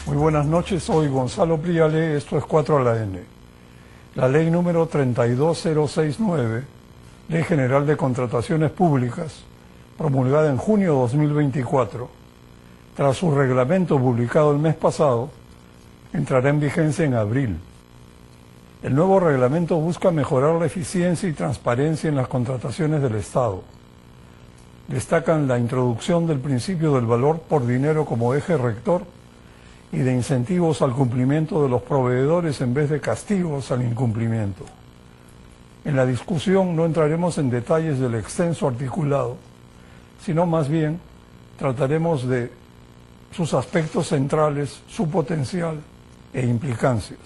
Muy buenas noches, soy Gonzalo Priale, esto es 4 a la N. La ley número 32069, Ley General de Contrataciones Públicas, promulgada en junio de 2024, tras su reglamento publicado el mes pasado, entrará en vigencia en abril. El nuevo reglamento busca mejorar la eficiencia y transparencia en las contrataciones del Estado. Destacan la introducción del principio del valor por dinero como eje rector y de incentivos al cumplimiento de los proveedores en vez de castigos al incumplimiento. En la discusión no entraremos en detalles del extenso articulado, sino más bien trataremos de sus aspectos centrales, su potencial e implicancias.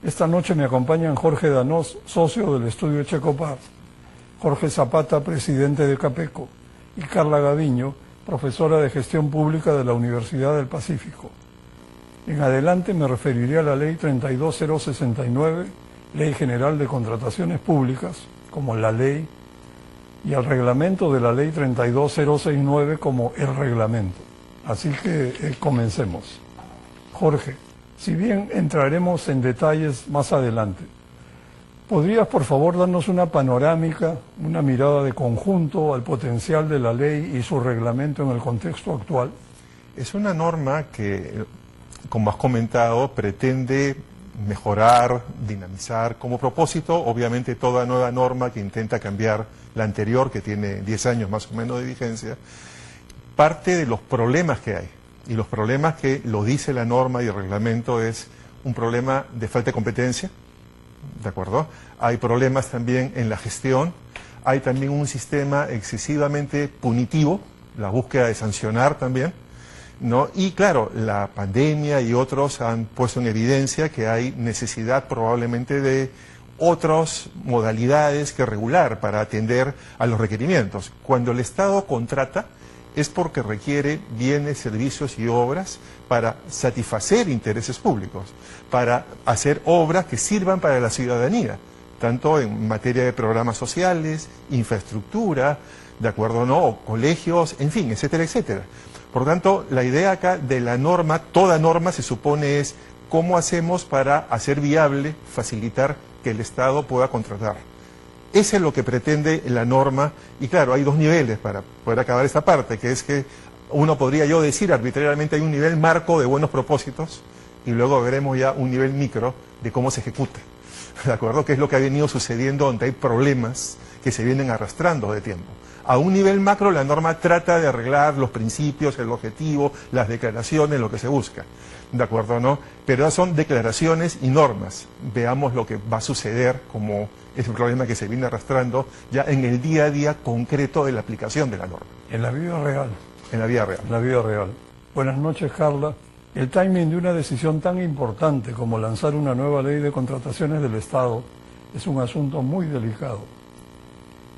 Esta noche me acompañan Jorge Danós, socio del estudio Echecopar, Jorge Zapata, presidente de Capeco, y Carla Gaviño, profesora de Gestión Pública de la Universidad del Pacífico. En adelante me referiré a la Ley 32069, Ley General de Contrataciones Públicas, como la ley, y al reglamento de la Ley 32069 como el reglamento. Así que comencemos. Jorge, si bien entraremos en detalles más adelante, ¿podrías por favor darnos una panorámica, una mirada de conjunto al potencial de la ley y su reglamento en el contexto actual? Es una norma que, como has comentado, pretende mejorar, dinamizar, como propósito, obviamente toda nueva norma que intenta cambiar la anterior, que tiene 10 años más o menos de vigencia, parte de los problemas que hay. Y los problemas que lo dice la norma y el reglamento es un problema de falta de competencia, ¿de acuerdo? Hay problemas también en la gestión, hay también un sistema excesivamente punitivo, la búsqueda de sancionar también, ¿no? Y claro, la pandemia y otros han puesto en evidencia que hay necesidad probablemente de otras modalidades que regular para atender a los requerimientos. Cuando el Estado contrata, es porque requiere bienes, servicios y obras para satisfacer intereses públicos, para hacer obras que sirvan para la ciudadanía, tanto en materia de programas sociales, infraestructura, ¿de acuerdo? ¿No? Colegios, en fin, etcétera, etcétera. Por tanto, la idea acá de la norma, toda norma se supone es cómo hacemos para hacer viable, facilitar que el Estado pueda contratar. Eso es lo que pretende la norma, y claro, hay dos niveles para poder acabar esta parte, que es que uno podría yo decir arbitrariamente hay un nivel marco de buenos propósitos, y luego veremos ya un nivel micro de cómo se ejecuta, ¿de acuerdo? Que es lo que ha venido sucediendo donde hay problemas que se vienen arrastrando de tiempo. A un nivel macro la norma trata de arreglar los principios, el objetivo, las declaraciones, lo que se busca, ¿de acuerdo? ¿No? Pero son declaraciones y normas. Veamos lo que va a suceder como es el problema que se viene arrastrando ya en el día a día concreto de la aplicación de la norma. En la vida real. En la vida real. En la vida real. Buenas noches, Carla. El timing de una decisión tan importante como lanzar una nueva ley de contrataciones del Estado es un asunto muy delicado.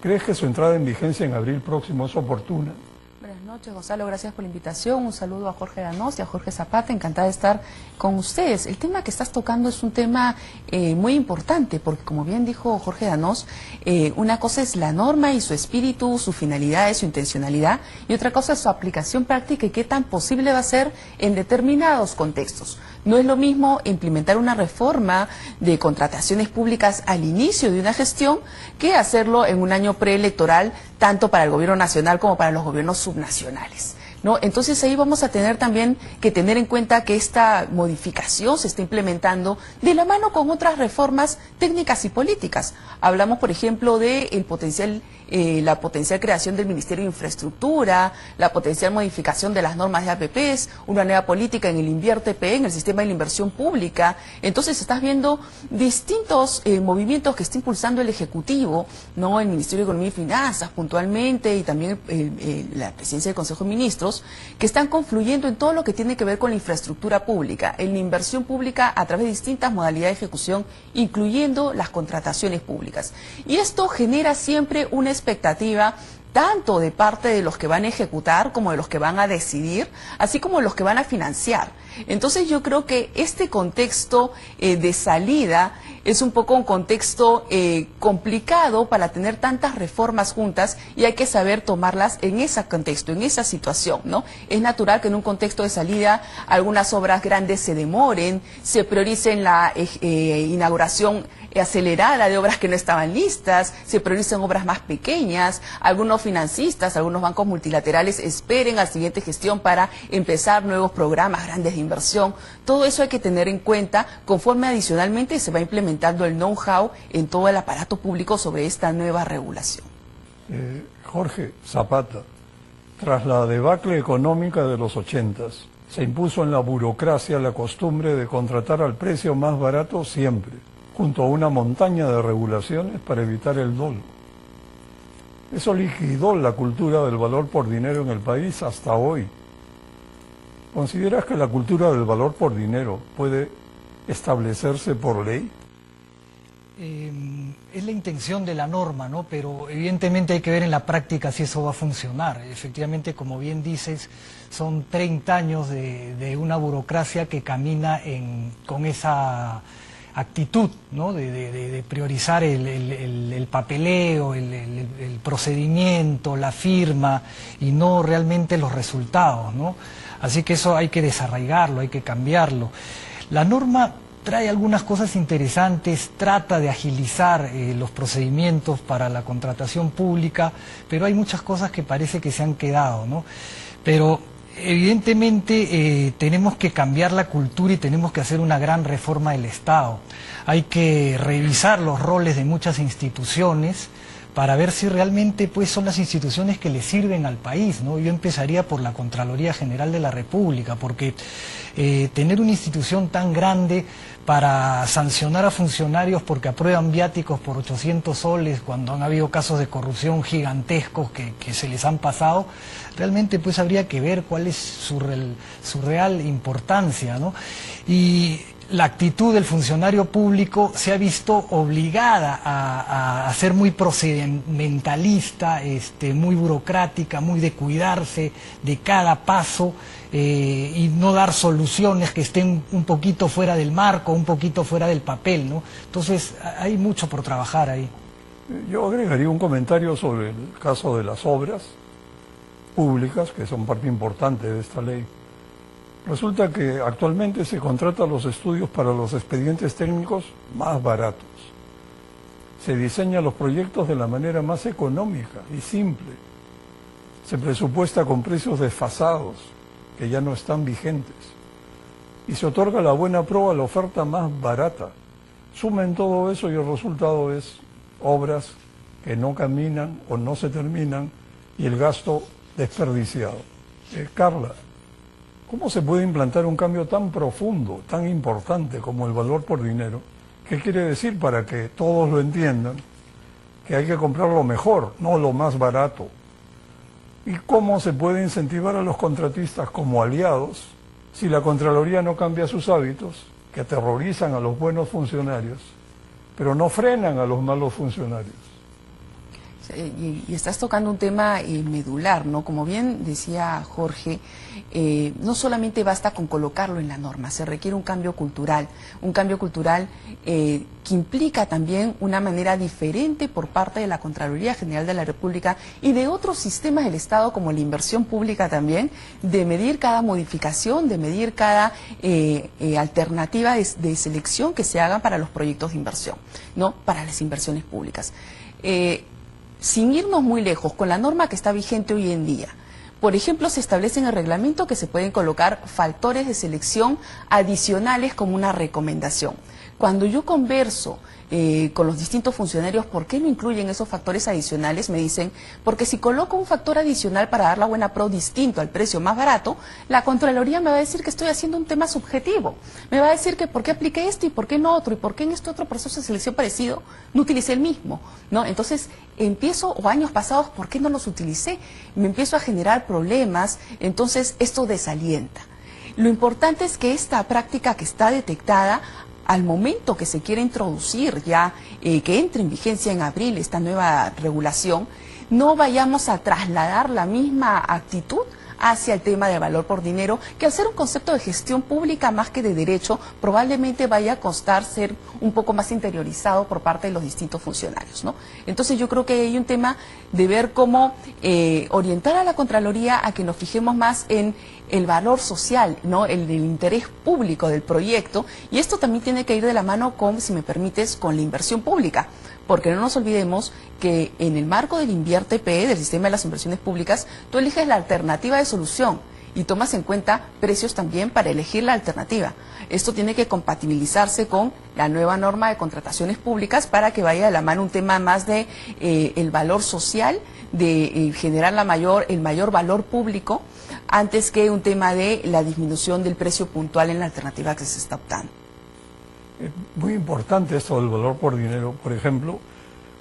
¿Crees que su entrada en vigencia en abril próximo es oportuna? Buenas noches, Gonzalo, gracias por la invitación. Un saludo a Jorge Danós y a Jorge Zapata, encantada de estar con ustedes. El tema que estás tocando es un tema muy importante, porque como bien dijo Jorge Danós, una cosa es la norma y su espíritu, su finalidad, su intencionalidad, y otra cosa es su aplicación práctica y qué tan posible va a ser en determinados contextos. No es lo mismo implementar una reforma de contrataciones públicas al inicio de una gestión que hacerlo en un año preelectoral, tanto para el gobierno nacional como para los gobiernos subnacionales, ¿no? Entonces ahí vamos a tener también que tener en cuenta que esta modificación se está implementando de la mano con otras reformas técnicas y políticas. Hablamos, por ejemplo, de la potencial creación del Ministerio de Infraestructura, la potencial modificación de las normas de APPs, una nueva política en el InviérteP, en el sistema de la inversión pública. Entonces estás viendo distintos movimientos que está impulsando el Ejecutivo, ¿no? El Ministerio de Economía y Finanzas puntualmente, y también la Presidencia del Consejo de Ministros, que están confluyendo en todo lo que tiene que ver con la infraestructura pública, en la inversión pública a través de distintas modalidades de ejecución, incluyendo las contrataciones públicas. Y esto genera siempre una expectativa tanto de parte de los que van a ejecutar como de los que van a decidir, así como de los que van a financiar. Entonces yo creo que este contexto de salida es un poco un contexto complicado para tener tantas reformas juntas y hay que saber tomarlas en ese contexto, en esa situación, ¿no? Es natural que en un contexto de salida algunas obras grandes se demoren, se prioricen la inauguración acelerada de obras que no estaban listas, se priorizan obras más pequeñas, algunos financistas, algunos bancos multilaterales esperen a la siguiente gestión para empezar nuevos programas grandes de inversión. Todo eso hay que tener en cuenta conforme adicionalmente se va implementando el know-how en todo el aparato público sobre esta nueva regulación. Jorge Zapata, tras la debacle económica de los 80s, se impuso en la burocracia la costumbre de contratar al precio más barato siempre, junto a una montaña de regulaciones para evitar el dolo. Eso liquidó la cultura del valor por dinero en el país hasta hoy. ¿Consideras que la cultura del valor por dinero puede establecerse por ley? Es la intención de la norma, ¿no? Pero evidentemente hay que ver en la práctica si eso va a funcionar. Efectivamente, como bien dices, son 30 años de una burocracia que camina con esa actitud, ¿no? de priorizar el papeleo, el procedimiento, la firma y no realmente los resultados, ¿no? Así que eso hay que desarraigarlo, hay que cambiarlo. La norma trae algunas cosas interesantes, trata de agilizar los procedimientos para la contratación pública, pero hay muchas cosas que parece que se han quedado, ¿no? Pero evidentemente tenemos que cambiar la cultura y tenemos que hacer una gran reforma del Estado. Hay que revisar los roles de muchas instituciones para ver si realmente pues, son las instituciones que le sirven al país, ¿no? Yo empezaría por la Contraloría General de la República, porque tener una institución tan grande para sancionar a funcionarios porque aprueban viáticos por 800 soles cuando han habido casos de corrupción gigantescos que se les han pasado, realmente pues habría que ver cuál es su real importancia, ¿no? Y la actitud del funcionario público se ha visto obligada a ser muy procedimentalista, muy burocrática, muy de cuidarse de cada paso y no dar soluciones que estén un poquito fuera del marco, un poquito fuera del papel, ¿no? Entonces hay mucho por trabajar ahí. Yo agregaría un comentario sobre el caso de las obras públicas, que son parte importante de esta ley. Resulta que actualmente se contratan los estudios para los expedientes técnicos más baratos. Se diseñan los proyectos de la manera más económica y simple. Se presupuesta con precios desfasados, que ya no están vigentes. Y se otorga la buena prueba a la oferta más barata. Sumen todo eso y el resultado es obras que no caminan o no se terminan y el gasto desperdiciado. Carla, ¿cómo se puede implantar un cambio tan profundo, tan importante como el valor por dinero? ¿Qué quiere decir para que todos lo entiendan? Que hay que comprar lo mejor, no lo más barato. ¿Y cómo se puede incentivar a los contratistas como aliados si la Contraloría no cambia sus hábitos, que aterrorizan a los buenos funcionarios, pero no frenan a los malos funcionarios? Y estás tocando un tema medular, ¿no? Como bien decía Jorge, no solamente basta con colocarlo en la norma, se requiere un cambio cultural que implica también una manera diferente por parte de la Contraloría General de la República y de otros sistemas del Estado como la inversión pública también, de medir cada modificación, de medir cada alternativa de selección que se hagan para los proyectos de inversión, ¿no? Para las inversiones públicas. Sin irnos muy lejos, con la norma que está vigente hoy en día, por ejemplo, se establece en el reglamento que se pueden colocar factores de selección adicionales como una recomendación. Cuando yo converso con los distintos funcionarios, ¿por qué no incluyen esos factores adicionales? Me dicen, porque si coloco un factor adicional para dar la buena pro distinto al precio más barato, la Contraloría me va a decir que estoy haciendo un tema subjetivo. Me va a decir que por qué apliqué esto y por qué no otro, y por qué en este otro proceso de selección parecido no utilicé el mismo, ¿no? Entonces, o años pasados, ¿por qué no los utilicé? Me empiezo a generar problemas, entonces esto desalienta. Lo importante es que esta práctica que está detectada, al momento que se quiere introducir ya, que entre en vigencia en abril esta nueva regulación, no vayamos a trasladar la misma actitud hacia el tema del valor por dinero, que al ser un concepto de gestión pública más que de derecho, probablemente vaya a costar ser un poco más interiorizado por parte de los distintos funcionarios, ¿no? Entonces yo creo que hay un tema de ver cómo orientar a la Contraloría a que nos fijemos más en el valor social, ¿no? El interés público del proyecto, y esto también tiene que ir de la mano con, si me permites, con la inversión pública, porque no nos olvidemos que en el marco del INVIERTP, del sistema de las inversiones públicas, tú eliges la alternativa de solución y tomas en cuenta precios también para elegir la alternativa. Esto tiene que compatibilizarse con la nueva norma de contrataciones públicas para que vaya de la mano un tema más de el valor social, de generar el mayor valor público, antes que un tema de la disminución del precio puntual en la alternativa que se está optando. Es muy importante esto del valor por dinero. Por ejemplo,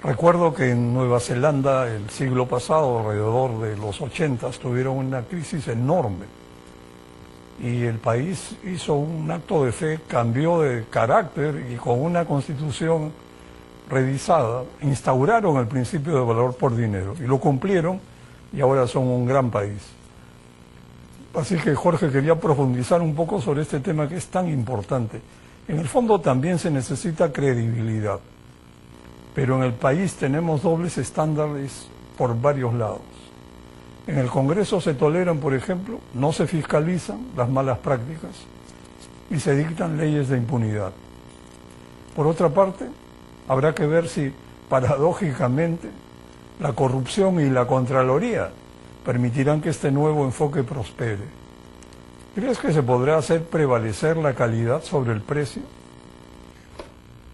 recuerdo que en Nueva Zelanda el siglo pasado, alrededor de los 80, tuvieron una crisis enorme y el país hizo un acto de fe, cambió de carácter y con una constitución revisada instauraron el principio de valor por dinero y lo cumplieron y ahora son un gran país. Así que, Jorge, quería profundizar un poco sobre este tema que es tan importante. En el fondo también se necesita credibilidad, pero en el país tenemos dobles estándares por varios lados. En el Congreso se toleran, por ejemplo, no se fiscalizan las malas prácticas y se dictan leyes de impunidad. Por otra parte, habrá que ver si, paradójicamente, la corrupción y la Contraloría permitirán que este nuevo enfoque prospere. ¿Crees que se podrá hacer prevalecer la calidad sobre el precio?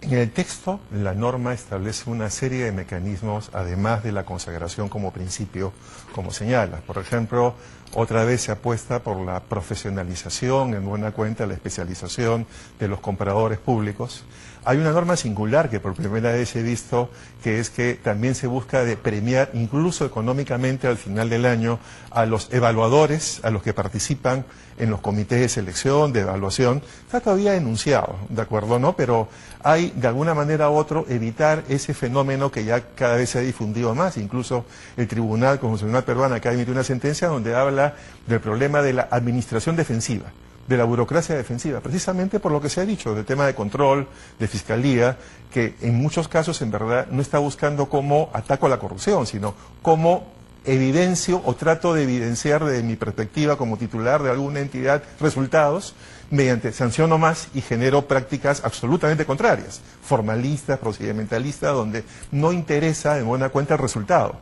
En el texto, la norma establece una serie de mecanismos, además de la consagración como principio, como señala. Por ejemplo, otra vez se apuesta por la profesionalización, en buena cuenta la especialización de los compradores públicos. Hay una norma singular que por primera vez he visto, que es que también se busca de premiar, incluso económicamente al final del año, a los evaluadores, a los que participan en los comités de selección, de evaluación. Está todavía enunciado, ¿de acuerdo? ¿No? Pero hay, de alguna manera u otra, evitar ese fenómeno que ya cada vez se ha difundido más. Incluso el Tribunal Constitucional Peruano acaba de emitir una sentencia donde habla del problema de la administración defensiva, de la burocracia defensiva, precisamente por lo que se ha dicho, del tema de control, de fiscalía, que en muchos casos en verdad no está buscando cómo ataco a la corrupción, sino cómo evidencio o trato de evidenciar desde mi perspectiva como titular de alguna entidad resultados mediante sanciono más y genero prácticas absolutamente contrarias, formalistas, procedimentalistas, donde no interesa en buena cuenta el resultado.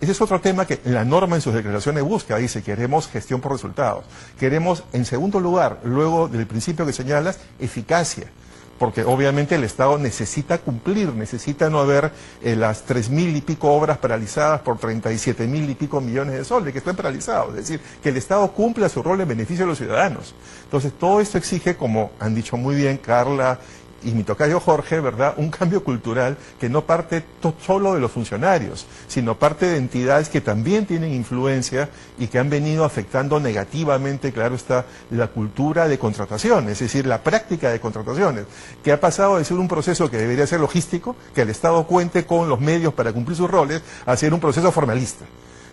Ese es otro tema que la norma en sus declaraciones busca, dice, queremos gestión por resultados. Queremos, en segundo lugar, luego del principio que señalas, eficacia, porque obviamente el Estado necesita cumplir, necesita no haber las 3.000 y pico obras paralizadas por 37.000 y pico millones de soles que estén paralizados, es decir, que el Estado cumpla su rol en beneficio de los ciudadanos. Entonces, todo esto exige, como han dicho muy bien Carla y mi tocayo Jorge, ¿verdad?, un cambio cultural que no parte solo de los funcionarios, sino parte de entidades que también tienen influencia y que han venido afectando negativamente, claro está, la cultura de contrataciones, es decir, la práctica de contrataciones, que ha pasado de ser un proceso que debería ser logístico, que el Estado cuente con los medios para cumplir sus roles, a ser un proceso formalista,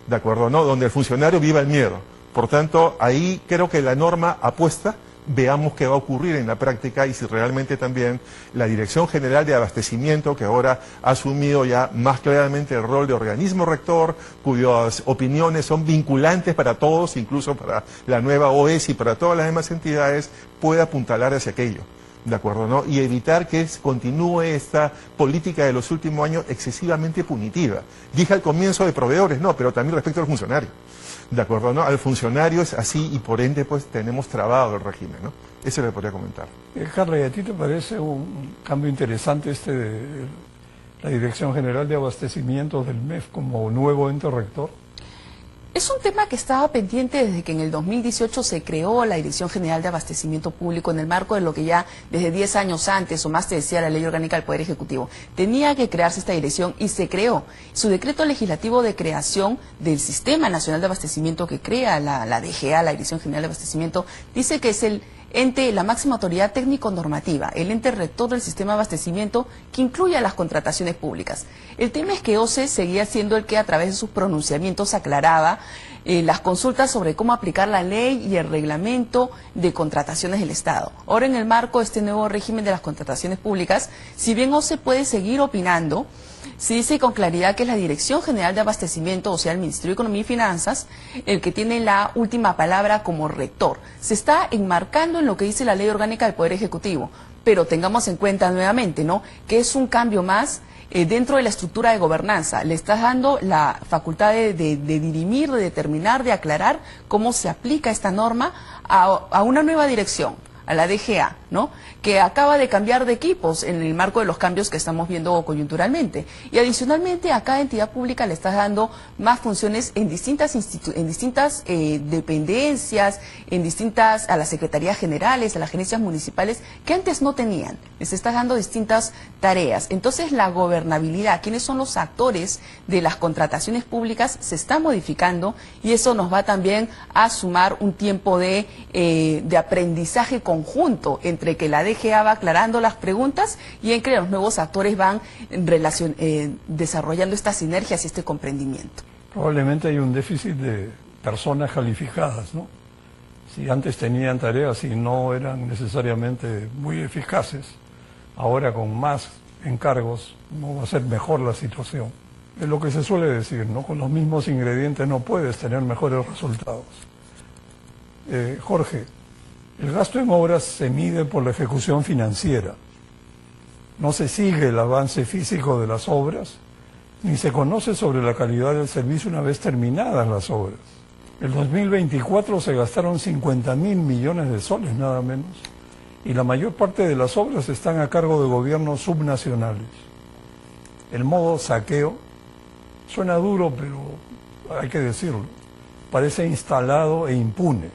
¿de acuerdo?, ¿no?, donde el funcionario viva el miedo. Por tanto, ahí creo que la norma apuesta. Veamos qué va a ocurrir en la práctica y si realmente también la Dirección General de Abastecimiento, que ahora ha asumido ya más claramente el rol de organismo rector, cuyas opiniones son vinculantes para todos, incluso para la nueva OES y para todas las demás entidades, pueda apuntalar hacia aquello, ¿de acuerdo?, ¿no? Y evitar que continúe esta política de los últimos años excesivamente punitiva. Dije al comienzo de proveedores, no, pero también respecto al funcionario. De acuerdo, ¿no? Al funcionario es así y por ende pues tenemos trabado el régimen, ¿no? Eso le podría comentar. Carla, ¿y a ti te parece un cambio interesante de la Dirección General de Abastecimiento del MEF como nuevo ente rector? Es un tema que estaba pendiente desde que en el 2018 se creó la Dirección General de Abastecimiento Público en el marco de lo que ya desde 10 años antes o más te decía la Ley Orgánica del Poder Ejecutivo. Tenía que crearse esta dirección y se creó. Su decreto legislativo de creación del Sistema Nacional de Abastecimiento que crea la DGA, la Dirección General de Abastecimiento, dice que es el ente la máxima autoridad técnico-normativa, el ente rector del sistema de abastecimiento que incluye a las contrataciones públicas. El tema es que OCE seguía siendo el que a través de sus pronunciamientos aclaraba las consultas sobre cómo aplicar la ley y el reglamento de contrataciones del Estado. Ahora, en el marco de este nuevo régimen de las contrataciones públicas, si bien OCE puede seguir opinando, se dice con claridad que es la Dirección General de Abastecimiento, o sea, el Ministerio de Economía y Finanzas, el que tiene la última palabra como rector. Se está enmarcando en lo que dice la Ley Orgánica del Poder Ejecutivo, pero tengamos en cuenta nuevamente, ¿no?, que es un cambio más dentro de la estructura de gobernanza. Le estás dando la facultad de dirimir, de determinar, de aclarar cómo se aplica esta norma a una nueva dirección, a la DGA, ¿no?, que acaba de cambiar de equipos en el marco de los cambios que estamos viendo coyunturalmente. Y adicionalmente a cada entidad pública le estás dando más funciones en distintas dependencias, a las secretarías generales, a las gerencias municipales, que antes no tenían. Les estás dando distintas tareas. Entonces la gobernabilidad, quiénes son los actores de las contrataciones públicas, se está modificando, y eso nos va también a sumar un tiempo de aprendizaje conjunto entre que la DGA va aclarando las preguntas y en que los nuevos actores van desarrollando estas sinergias y este comprendimiento. Probablemente hay un déficit de personas calificadas, ¿no? Si antes tenían tareas y no eran necesariamente muy eficaces, ahora con más encargos no va a ser mejor la situación. Es lo que se suele decir, ¿no? Con los mismos ingredientes no puedes tener mejores resultados. Jorge, el gasto en obras se mide por la ejecución financiera. No se sigue el avance físico de las obras, ni se conoce sobre la calidad del servicio una vez terminadas las obras. En 2024 se gastaron 50.000 millones de soles, nada menos, y la mayor parte de las obras están a cargo de gobiernos subnacionales. El modo saqueo suena duro, pero hay que decirlo, parece instalado e impune.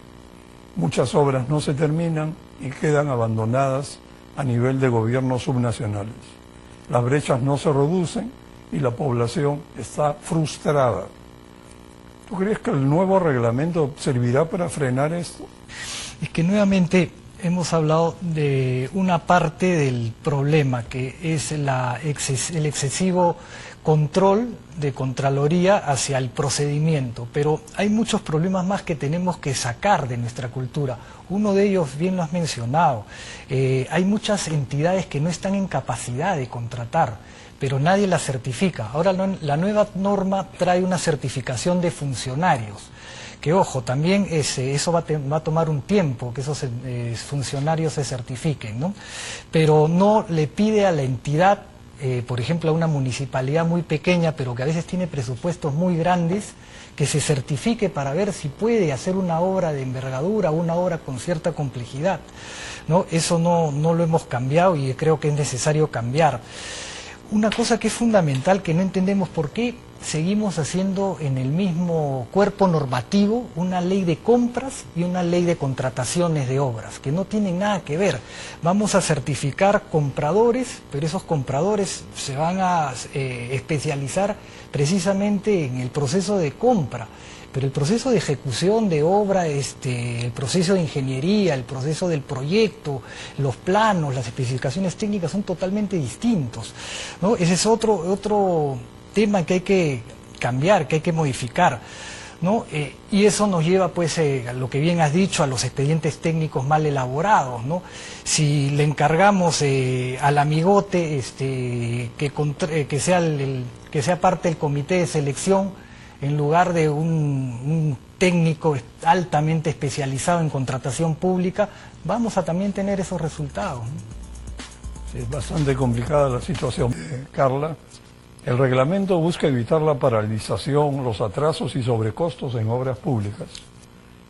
Muchas obras no se terminan y quedan abandonadas a nivel de gobiernos subnacionales. Las brechas no se reducen y la población está frustrada. ¿Tú crees que el nuevo reglamento servirá para frenar esto? Es que nuevamente hemos hablado de una parte del problema, que es el excesivo control de Contraloría hacia el procedimiento, pero hay muchos problemas más que tenemos que sacar de nuestra cultura. Uno de ellos, bien lo has mencionado, hay muchas entidades que no están en capacidad de contratar, pero nadie las certifica. Ahora la nueva norma trae una certificación de funcionarios, que ojo, también eso va a tomar un tiempo que esos funcionarios se certifiquen, ¿no? Pero no le pide a la entidad, por ejemplo a una municipalidad muy pequeña, pero que a veces tiene presupuestos muy grandes, que se certifique para ver si puede hacer una obra de envergadura, una obra con cierta complejidad, ¿no? Eso no lo hemos cambiado y creo que es necesario cambiar. Una cosa que es fundamental, que no entendemos por qué seguimos haciendo en el mismo cuerpo normativo una ley de compras y una ley de contrataciones de obras, que no tienen nada que ver. Vamos a certificar compradores, pero esos compradores se van a especializar precisamente en el proceso de compra. Pero el proceso de ejecución de obra, el proceso de ingeniería, el proceso del proyecto, los planos, las especificaciones técnicas son totalmente distintos, ¿no? Ese es otro tema que hay que cambiar, que hay que modificar, ¿no? Y eso nos lleva, pues, a lo que bien has dicho, a los expedientes técnicos mal elaborados, ¿no? Si le encargamos al amigote que sea parte del comité de selección, en lugar de un técnico altamente especializado en contratación pública, vamos a también tener esos resultados, ¿no? Sí, es bastante complicada la situación. Carla, el reglamento busca evitar la paralización, los atrasos y sobrecostos en obras públicas,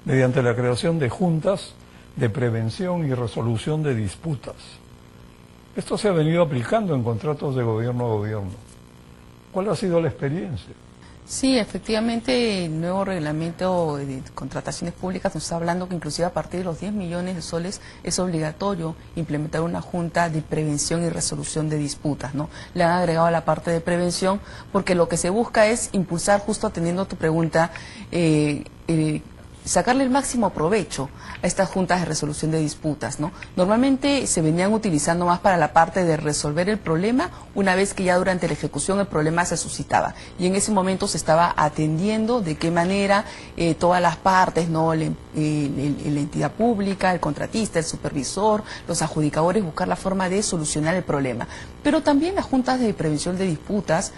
mediante la creación de juntas de prevención y resolución de disputas. Esto se ha venido aplicando en contratos de gobierno a gobierno. ¿Cuál ha sido la experiencia? Sí, efectivamente, el nuevo reglamento de contrataciones públicas nos está hablando que inclusive a partir de los 10 millones de soles es obligatorio implementar una junta de prevención y resolución de disputas, ¿no? Le han agregado la parte de prevención porque lo que se busca es impulsar, justo atendiendo a tu pregunta, sacarle el máximo provecho a estas juntas de resolución de disputas, ¿no? Normalmente se venían utilizando más para la parte de resolver el problema una vez que ya durante la ejecución el problema se suscitaba, y en ese momento se estaba atendiendo de qué manera todas las partes, ¿no? La entidad pública, el contratista, el supervisor, los adjudicadores, buscar la forma de solucionar el problema. Pero también las juntas de prevención de disputas,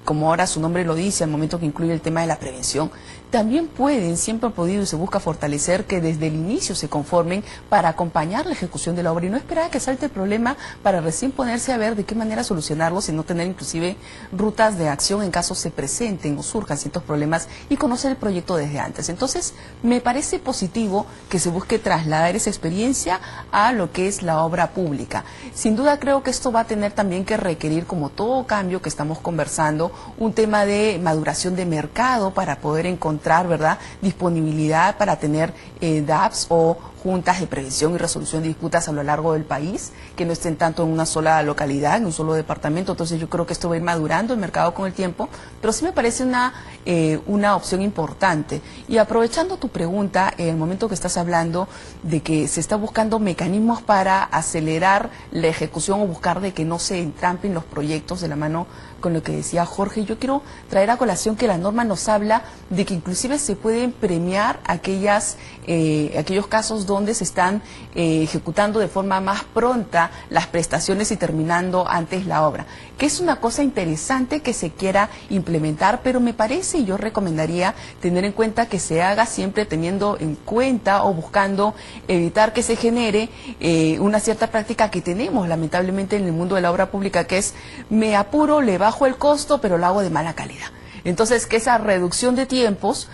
como ahora su nombre lo dice, al momento que incluye el tema de la prevención, también pueden, siempre han podido y se busca fortalecer que desde el inicio se conformen para acompañar la ejecución de la obra y no esperar a que salte el problema para recién ponerse a ver de qué manera solucionarlo, sino tener inclusive rutas de acción en caso se presenten o surjan ciertos problemas y conocer el proyecto desde antes. Entonces, me parece positivo que se busque trasladar esa experiencia a lo que es la obra pública. Sin duda creo que esto va a tener también que requerir, como todo cambio que estamos conversando, un tema de maduración de mercado para poder encontrar, ¿verdad?, disponibilidad para tener DAPs o juntas de prevención y resolución de disputas a lo largo del país, que no estén tanto en una sola localidad, en un solo departamento. Entonces yo creo que esto va a ir madurando el mercado con el tiempo, pero sí me parece una opción importante. Y aprovechando tu pregunta, en el momento que estás hablando de que se está buscando mecanismos para acelerar la ejecución o buscar de que no se entrampen los proyectos de la mano con lo que decía Jorge, yo quiero traer a colación que la norma nos habla de que inclusive se pueden premiar aquellos casos donde se están ejecutando de forma más pronta las prestaciones y terminando antes la obra, que es una cosa interesante que se quiera implementar, pero me parece, y yo recomendaría tener en cuenta que se haga siempre teniendo en cuenta o buscando evitar que se genere una cierta práctica que tenemos lamentablemente en el mundo de la obra pública, que es me apuro, le bajo el costo, pero lo hago de mala calidad. Entonces, que esa reducción de tiempos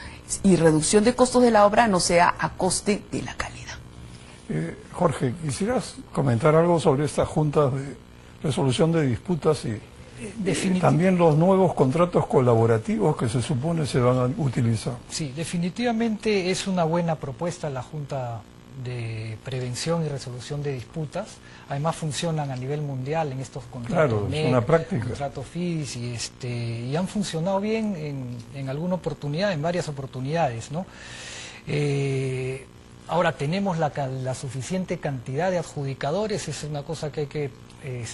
y reducción de costos de la obra no sea a coste de la calidad. Jorge, ¿quisieras comentar algo sobre estas juntas de resolución de disputas y también los nuevos contratos colaborativos que se supone se van a utilizar? Sí, definitivamente es una buena propuesta la Junta de Prevención y Resolución de Disputas. Además funcionan a nivel mundial en estos contratos. Claro, es una práctica. Contratos FIDIS y han funcionado bien en alguna oportunidad, en varias oportunidades, ¿no? Ahora tenemos la suficiente cantidad de adjudicadores, es una cosa que hay que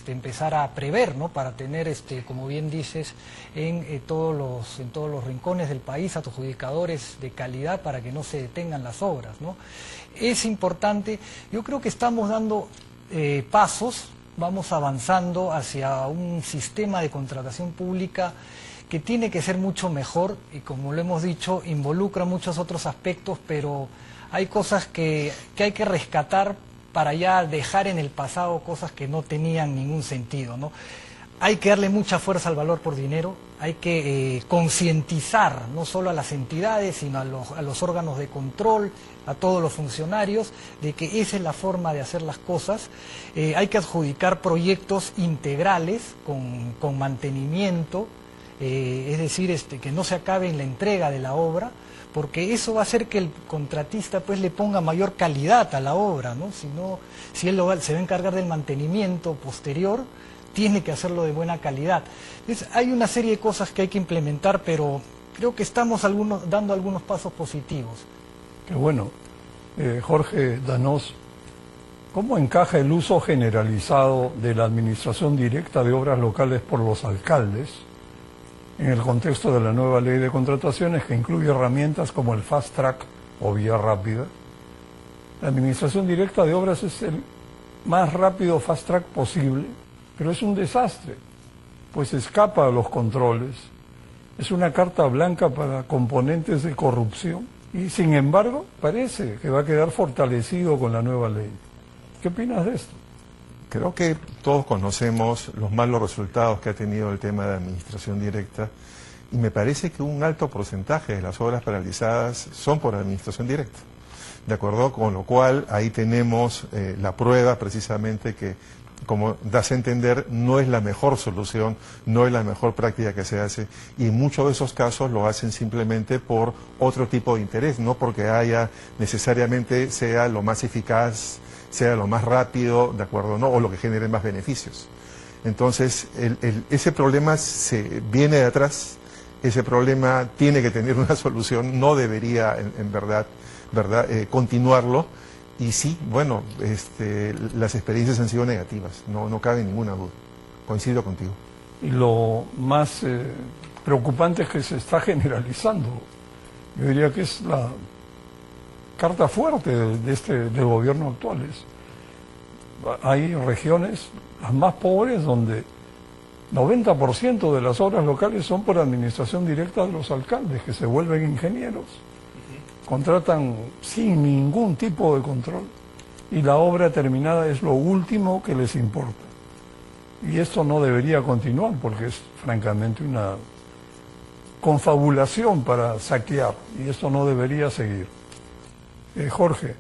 empezar a prever, ¿no? Para tener, como bien dices, en todos los rincones del país adjudicadores de calidad para que no se detengan las obras, ¿no? Es importante, yo creo que estamos dando pasos, vamos avanzando hacia un sistema de contratación pública que tiene que ser mucho mejor y, como lo hemos dicho, involucra muchos otros aspectos, pero hay cosas que hay que rescatar para ya dejar en el pasado cosas que no tenían ningún sentido, ¿no? Hay que darle mucha fuerza al valor por dinero, hay que concientizar no solo a las entidades, sino a los órganos de control, a todos los funcionarios, de que esa es la forma de hacer las cosas. Hay que adjudicar proyectos integrales con mantenimiento, es decir, que no se acabe en la entrega de la obra, porque eso va a hacer que el contratista pues le ponga mayor calidad a la obra, ¿no? Si él se va a encargar del mantenimiento posterior, tiene que hacerlo de buena calidad. Entonces, hay una serie de cosas que hay que implementar, pero creo que estamos dando algunos pasos positivos. Qué bueno. Jorge Danós, ¿cómo encaja el uso generalizado de la administración directa de obras locales por los alcaldes en el contexto de la nueva ley de contrataciones, que incluye herramientas como el fast track o vía rápida? La administración directa de obras es el más rápido fast track posible, pero es un desastre, pues escapa a los controles, es una carta blanca para componentes de corrupción y, sin embargo, parece que va a quedar fortalecido con la nueva ley. ¿Qué opinas de esto? Creo que todos conocemos los malos resultados que ha tenido el tema de administración directa, y me parece que un alto porcentaje de las obras paralizadas son por administración directa. ¿De acuerdo? Con lo cual ahí tenemos la prueba precisamente que, como das a entender, no es la mejor solución, no es la mejor práctica que se hace, y en muchos de esos casos lo hacen simplemente por otro tipo de interés, no porque necesariamente sea lo más eficaz, sea lo más rápido, ¿de acuerdo? ¿No? O lo que genere más beneficios. Entonces, ese problema se viene de atrás, ese problema tiene que tener una solución, no debería en verdad continuarlo. Y sí, bueno, las experiencias han sido negativas, no cabe ninguna duda. Coincido contigo. Y lo más preocupante es que se está generalizando. Yo diría que es la carta fuerte del gobierno actual. Hay regiones, las más pobres, donde 90% de las obras locales son por administración directa de los alcaldes, que se vuelven ingenieros. Contratan sin ningún tipo de control y la obra terminada es lo último que les importa. Y esto no debería continuar porque es francamente una confabulación para saquear y esto no debería seguir. Jorge,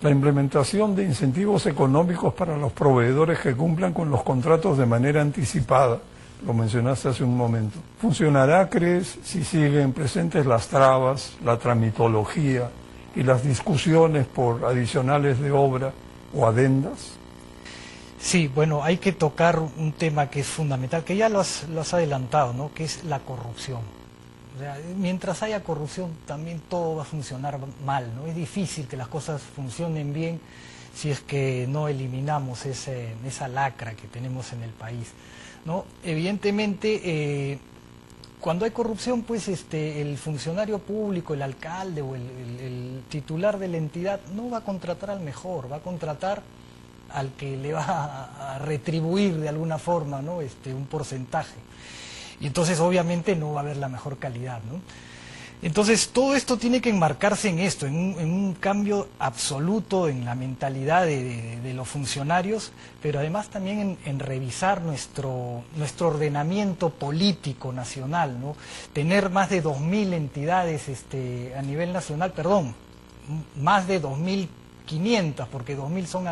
la implementación de incentivos económicos para los proveedores que cumplan con los contratos de manera anticipada, lo mencionaste hace un momento. ¿Funcionará, crees, si siguen presentes las trabas, la tramitología y las discusiones por adicionales de obra o adendas? Sí, bueno, hay que tocar un tema que es fundamental, que ya lo has adelantado, ¿no? Que es la corrupción. O sea, mientras haya corrupción también todo va a funcionar mal, ¿no? Es difícil que las cosas funcionen bien si es que no eliminamos esa lacra que tenemos en el país, ¿no? Evidentemente, cuando hay corrupción, pues el funcionario público, el alcalde o el titular de la entidad no va a contratar al mejor, va a contratar al que le va a retribuir de alguna forma, ¿no? Un porcentaje. Y entonces obviamente no va a haber la mejor calidad, ¿no? Entonces todo esto tiene que enmarcarse en esto, en un cambio absoluto en la mentalidad de los funcionarios, pero además también en revisar nuestro ordenamiento político nacional, ¿no? Tener más de 2.000 entidades a nivel nacional, perdón, más de 2.500, porque 2.000 son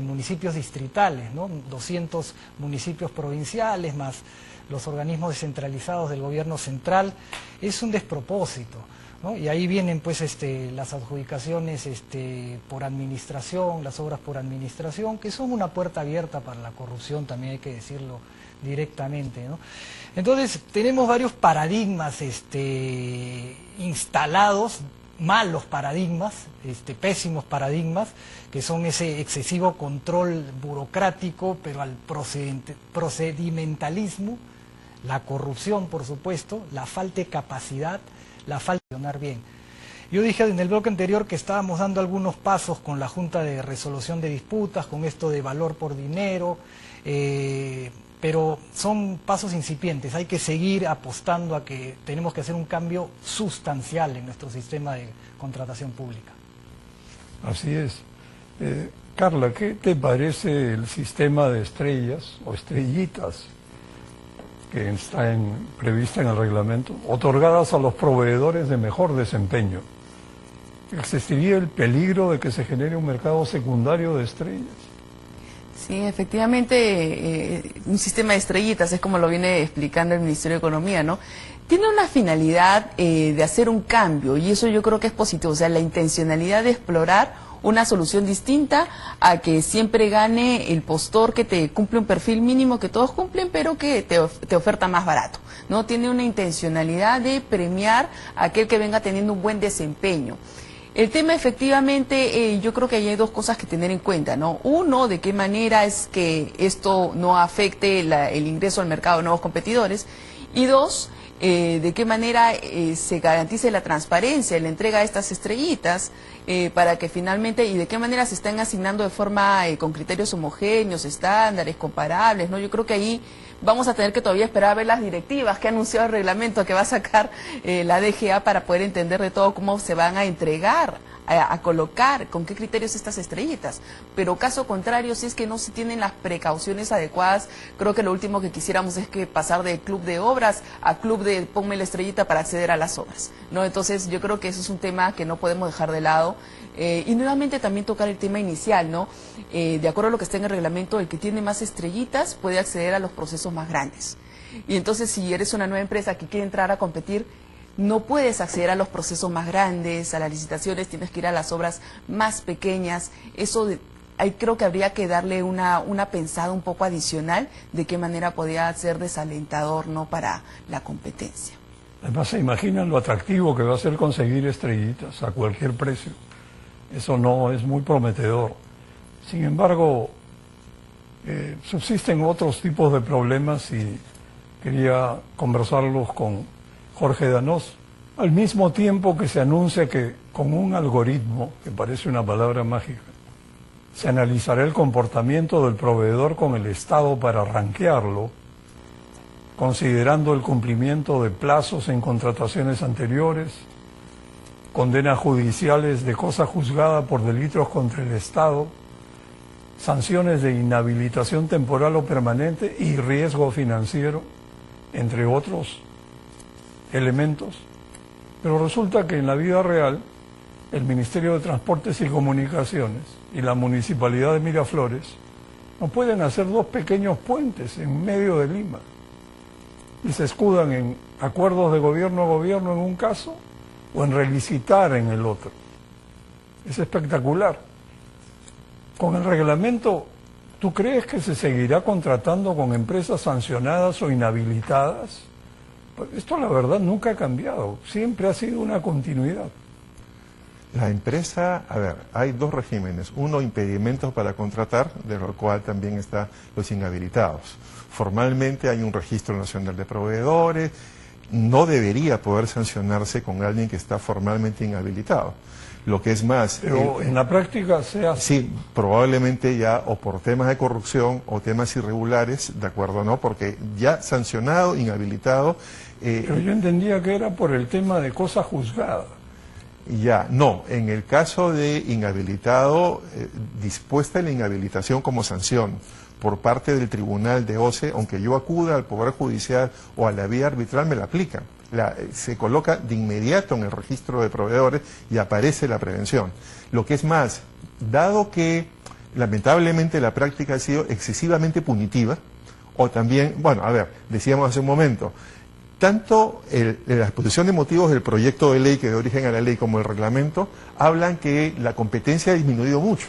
municipios distritales, ¿no? 200 municipios provinciales, más los organismos descentralizados del gobierno central. Es un despropósito, ¿no? Y ahí vienen pues las adjudicaciones por administración, las obras por administración, que son una puerta abierta para la corrupción, también hay que decirlo directamente, ¿no? Entonces tenemos varios paradigmas instalados, malos paradigmas, pésimos paradigmas, que son ese excesivo control burocrático, pero al procedimentalismo, la corrupción, por supuesto, la falta de capacidad, la falta de funcionar bien. Yo dije en el bloque anterior que estábamos dando algunos pasos con la Junta de Resolución de Disputas, con esto de valor por dinero, pero son pasos incipientes. Hay que seguir apostando a que tenemos que hacer un cambio sustancial en nuestro sistema de contratación pública. Así es. Carla, ¿qué te parece el sistema de estrellas o estrellitas que está prevista en el reglamento, otorgadas a los proveedores de mejor desempeño? ¿Existiría el peligro de que se genere un mercado secundario de estrellas? Sí, efectivamente, un sistema de estrellitas, es como lo viene explicando el Ministerio de Economía, ¿no? Tiene una finalidad de hacer un cambio, y eso yo creo que es positivo, o sea, la intencionalidad de explorar una solución distinta a que siempre gane el postor que te cumple un perfil mínimo que todos cumplen, pero que te oferta más barato, ¿no? Tiene una intencionalidad de premiar a aquel que venga teniendo un buen desempeño. El tema efectivamente, yo creo que hay dos cosas que tener en cuenta, ¿no? Uno, de qué manera es que esto no afecte el ingreso al mercado de nuevos competidores, y dos, de qué manera se garantice la transparencia en la entrega de estas estrellitas para que finalmente, y de qué manera se están asignando de forma con criterios homogéneos, estándares, comparables, ¿no? Yo creo que ahí vamos a tener que todavía esperar a ver las directivas que ha anunciado el reglamento que va a sacar la DGA para poder entender de todo cómo se van a entregar, a colocar, con qué criterios estas estrellitas. Pero caso contrario, si es que no se tienen las precauciones adecuadas, creo que lo último que quisiéramos es que pasar de club de obras a club de ponme la estrellita para acceder a las obras, ¿no? Entonces yo creo que eso es un tema que no podemos dejar de lado. Y nuevamente también tocar el tema inicial, ¿no? De acuerdo a lo que está en el reglamento, el que tiene más estrellitas puede acceder a los procesos más grandes. Y entonces si eres una nueva empresa que quiere entrar a competir, no puedes acceder a los procesos más grandes, a las licitaciones, tienes que ir a las obras más pequeñas. Eso ahí creo que habría que darle una pensada un poco adicional de qué manera podría ser desalentador, ¿no?, para la competencia. Además, se imaginan lo atractivo que va a ser conseguir estrellitas a cualquier precio. Eso no es muy prometedor. Sin embargo, subsisten otros tipos de problemas y quería conversarlos con Jorge Danós, al mismo tiempo que se anuncia que con un algoritmo, que parece una palabra mágica, se analizará el comportamiento del proveedor con el Estado para ranquearlo, considerando el cumplimiento de plazos en contrataciones anteriores, condenas judiciales de cosa juzgada por delitos contra el Estado, sanciones de inhabilitación temporal o permanente y riesgo financiero, entre otros elementos. Pero resulta que en la vida real, el Ministerio de Transportes y Comunicaciones y la Municipalidad de Miraflores no pueden hacer dos pequeños puentes en medio de Lima y se escudan en acuerdos de gobierno a gobierno en un caso o en relicitar en el otro. Es espectacular. Con el reglamento, ¿tú crees que se seguirá contratando con empresas sancionadas o inhabilitadas? Pues esto, la verdad, nunca ha cambiado. Siempre ha sido una continuidad. La empresa, a ver, hay dos regímenes. Uno, impedimentos para contratar, de lo cual también están los inhabilitados. Formalmente hay un registro nacional de proveedores. No debería poder sancionarse con alguien que está formalmente inhabilitado. Lo que es más... Pero en la práctica se hace. Sí, probablemente ya o por temas de corrupción o temas irregulares, ¿de acuerdo? ¿No? Porque ya sancionado, inhabilitado... Pero yo entendía que era por el tema de cosa juzgada. Ya, no, en el caso de inhabilitado, dispuesta la inhabilitación como sanción por parte del tribunal de OCE, aunque yo acuda al Poder Judicial o a la vía arbitral, me la aplican. Se coloca de inmediato en el registro de proveedores y aparece la prevención. Lo que es más, dado que lamentablemente la práctica ha sido excesivamente punitiva, o también, bueno, a ver, decíamos hace un momento, tanto la exposición de motivos del proyecto de ley que da origen a la ley como el reglamento hablan que la competencia ha disminuido mucho.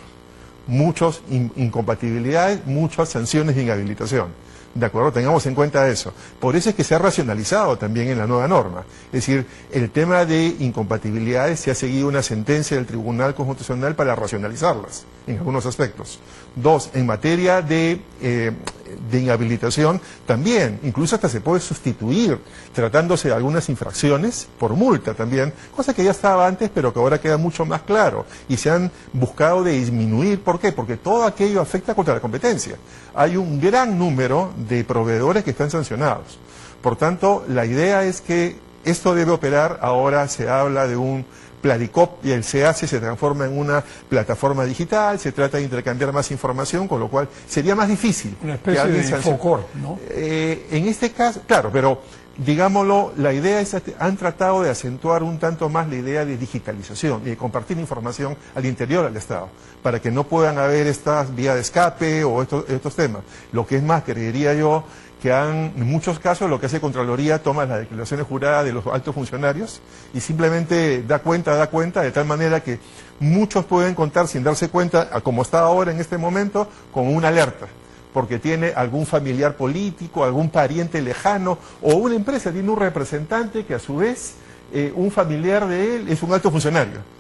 Muchas incompatibilidades, muchas sanciones de inhabilitación. ¿De acuerdo? Tengamos en cuenta eso. Por eso es que se ha racionalizado también en la nueva norma. Es decir, el tema de incompatibilidades se ha seguido una sentencia del Tribunal Constitucional para racionalizarlas en algunos aspectos. Dos, en materia de inhabilitación también, incluso hasta se puede sustituir, tratándose de algunas infracciones, por multa también, cosa que ya estaba antes, pero que ahora queda mucho más claro. Y se han buscado de disminuir, ¿por qué? Porque todo aquello afecta contra la competencia. Hay un gran número de proveedores que están sancionados. Por tanto, la idea es que esto debe operar, ahora se habla de un Pladicop y el SEACE se transforma en una plataforma digital, se trata de intercambiar más información, con lo cual sería más difícil. Una especie de Infocor, ¿no? En este caso, claro, pero digámoslo, la idea es, han tratado de acentuar un tanto más la idea de digitalización y de compartir información al interior del Estado, para que no puedan haber estas vías de escape o estos temas. Lo que es más, creería yo, que en muchos casos lo que hace Contraloría toma las declaraciones juradas de los altos funcionarios y simplemente da cuenta, de tal manera que muchos pueden contar sin darse cuenta, como está ahora en este momento, con una alerta, porque tiene algún familiar político, algún pariente lejano, o una empresa tiene un representante que a su vez, un familiar de él es un alto funcionario.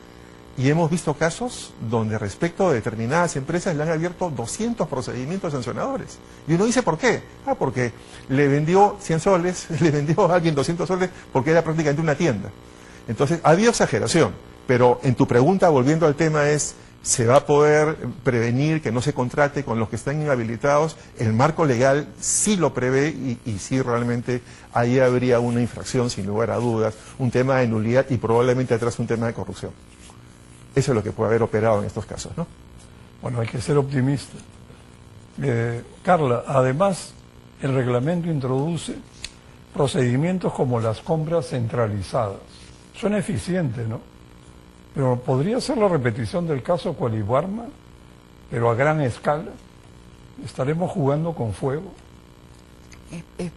Y hemos visto casos donde respecto a determinadas empresas le han abierto 200 procedimientos sancionadores. Y uno dice, ¿por qué? Porque le vendió 100 soles, le vendió a alguien 200 soles porque era prácticamente una tienda. Entonces, ha habido exageración. Pero en tu pregunta, volviendo al tema, ¿se va a poder prevenir que no se contrate con los que están inhabilitados? El marco legal sí lo prevé y sí realmente ahí habría una infracción, sin lugar a dudas, un tema de nulidad y probablemente atrás un tema de corrupción. Eso es lo que puede haber operado en estos casos, ¿no? Bueno, hay que ser optimista. Carla, además, el reglamento introduce procedimientos como las compras centralizadas. Suena eficiente, ¿no? Pero ¿podría ser la repetición del caso Cualibarma, pero a gran escala? ¿Estaremos jugando con fuego?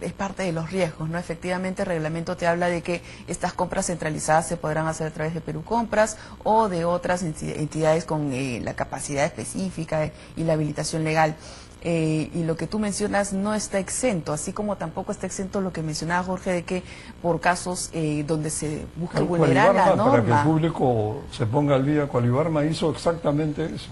Es parte de los riesgos, ¿no? Efectivamente, el reglamento te habla de que estas compras centralizadas se podrán hacer a través de Perú Compras o de otras entidades con la capacidad específica y la habilitación legal. Y lo que tú mencionas no está exento, así como tampoco está exento lo que mencionaba Jorge, de que por casos donde se busca vulnerar la norma. Para que el público se ponga al día, Qualibarma hizo exactamente eso.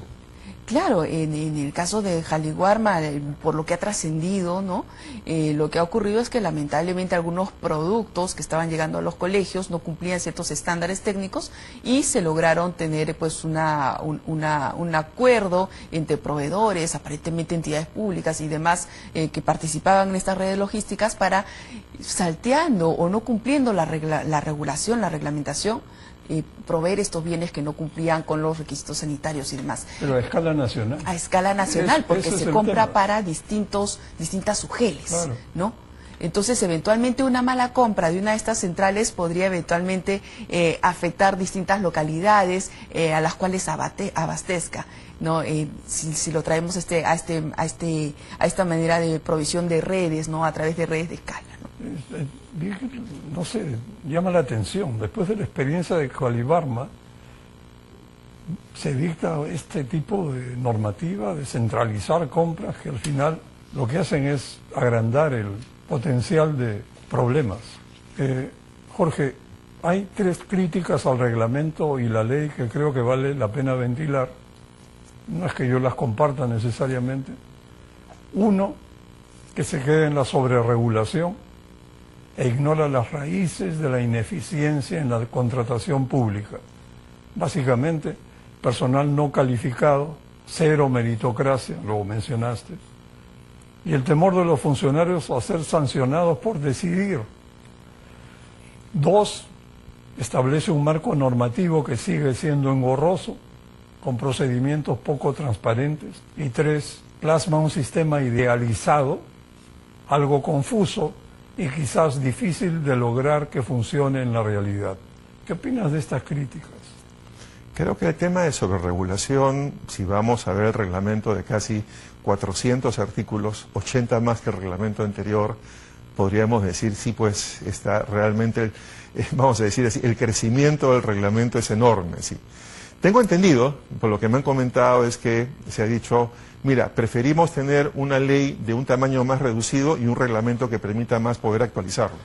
Claro, en el caso de Jaliwarma, por lo que ha trascendido, ¿no? Lo que ha ocurrido es que lamentablemente algunos productos que estaban llegando a los colegios no cumplían ciertos estándares técnicos y se lograron tener pues un acuerdo entre proveedores, aparentemente entidades públicas y demás que participaban en estas redes logísticas para, salteando o no cumpliendo la regulación, la reglamentación, proveer estos bienes que no cumplían con los requisitos sanitarios y demás. Pero a escala nacional. A escala nacional, porque se compra tema. para distintas sujeles, claro. ¿no? Entonces, eventualmente una mala compra de una de estas centrales podría eventualmente afectar distintas localidades a las cuales abastezca, ¿no? Si lo traemos a esta manera de provisión de redes, ¿no? A través de redes de escala, ¿no? No sé, llama la atención. Después de la experiencia de Qualibarma, se dicta este tipo de normativa de centralizar compras que al final lo que hacen es agrandar el potencial de problemas. Jorge, hay 3 críticas al reglamento y la ley que creo que vale la pena ventilar. No es que yo las comparta necesariamente. Uno, que se quede en la sobreregulación e ignora las raíces de la ineficiencia en la contratación pública. Básicamente, personal no calificado, cero meritocracia, lo mencionaste, y el temor de los funcionarios a ser sancionados por decidir. 2, establece un marco normativo que sigue siendo engorroso, con procedimientos poco transparentes. Y 3, plasma un sistema idealizado, algo confuso, y quizás difícil de lograr que funcione en la realidad. ¿Qué opinas de estas críticas? Creo que el tema de sobreregulación, si vamos a ver el reglamento de casi 400 artículos, 80 más que el reglamento anterior, podríamos decir, sí, pues está realmente, vamos a decir así, el crecimiento del reglamento es enorme, sí. Tengo entendido, por lo que me han comentado, es que se ha dicho, mira, preferimos tener una ley de un tamaño más reducido y un reglamento que permita más poder actualizarlo.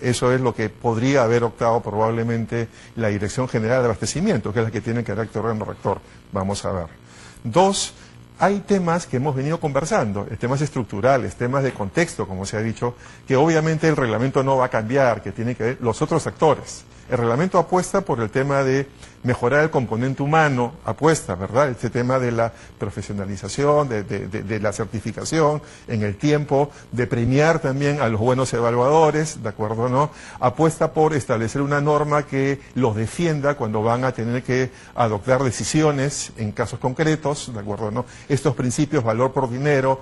Eso es lo que podría haber optado probablemente la Dirección General de Abastecimiento, que es la que tiene carácter rector. Vamos a ver. 2, hay temas que hemos venido conversando, temas estructurales, temas de contexto, como se ha dicho, que obviamente el reglamento no va a cambiar, que tiene que ver los otros actores. El reglamento apuesta por el tema de mejorar el componente humano, apuesta, ¿verdad? Este tema de la profesionalización, de la certificación en el tiempo, de premiar también a los buenos evaluadores, ¿de acuerdo, no? Apuesta por establecer una norma que los defienda cuando van a tener que adoptar decisiones en casos concretos, ¿de acuerdo, no? Estos principios, valor por dinero,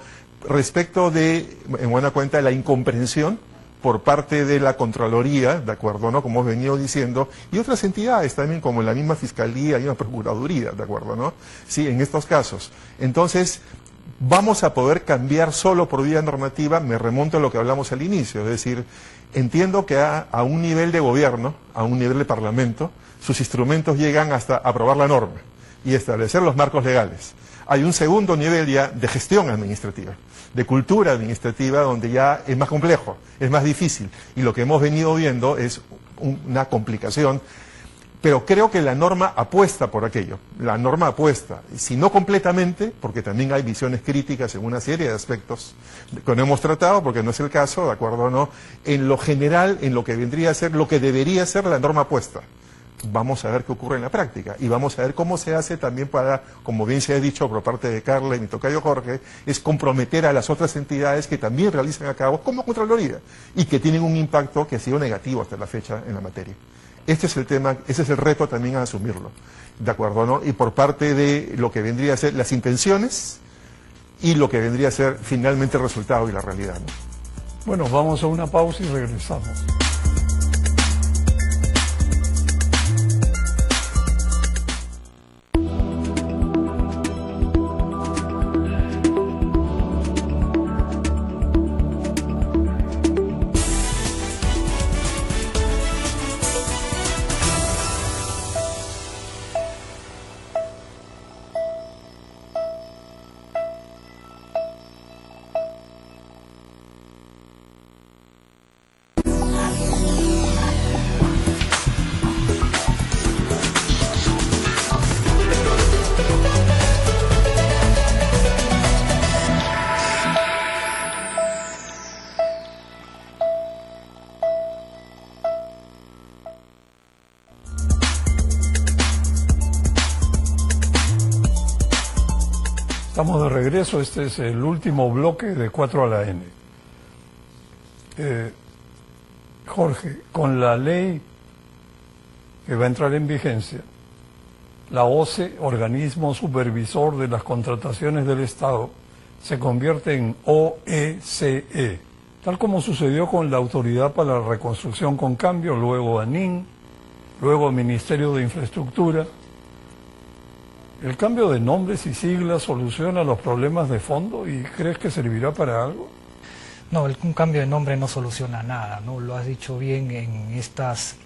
respecto de, en buena cuenta, la incomprensión por parte de la Contraloría, ¿de acuerdo, no? Como hemos venido diciendo, y otras entidades también, como la misma Fiscalía y la Procuraduría, ¿de acuerdo, no? Sí, en estos casos. Entonces, vamos a poder cambiar solo por vía normativa, me remonto a lo que hablamos al inicio, es decir, entiendo que a un nivel de gobierno, a un nivel de parlamento, sus instrumentos llegan hasta aprobar la norma y establecer los marcos legales. Hay un segundo nivel ya de gestión administrativa, de cultura administrativa, donde ya es más complejo, es más difícil. Y lo que hemos venido viendo es una complicación. Pero creo que la norma apuesta por aquello. La norma apuesta, si no completamente, porque también hay visiones críticas en una serie de aspectos que no hemos tratado, porque no es el caso, ¿de acuerdo o no? En lo general, en lo que vendría a ser, lo que debería ser la norma apuesta. Vamos a ver qué ocurre en la práctica y vamos a ver cómo se hace también para, como bien se ha dicho por parte de Carla y mi tocayo Jorge, es comprometer a las otras entidades que también realizan a cabo como Contraloría y que tienen un impacto que ha sido negativo hasta la fecha en la materia. Este es el tema, ese es el reto también a asumirlo, ¿de acuerdo, no? Y por parte de lo que vendría a ser las intenciones y lo que vendría a ser finalmente el resultado y la realidad, ¿no? Bueno, vamos a una pausa y regresamos. regreso. Este es el último bloque de 4 a la N. Jorge, con la ley que va a entrar en vigencia, la OCE, organismo supervisor de las contrataciones del Estado, se convierte en OECE, tal como sucedió con la Autoridad para la Reconstrucción con Cambio, luego ANIN, luego Ministerio de Infraestructura. ¿El cambio de nombres y siglas soluciona los problemas de fondo y crees que servirá para algo? No, un cambio de nombre no soluciona nada, ¿no? Lo has dicho bien en estas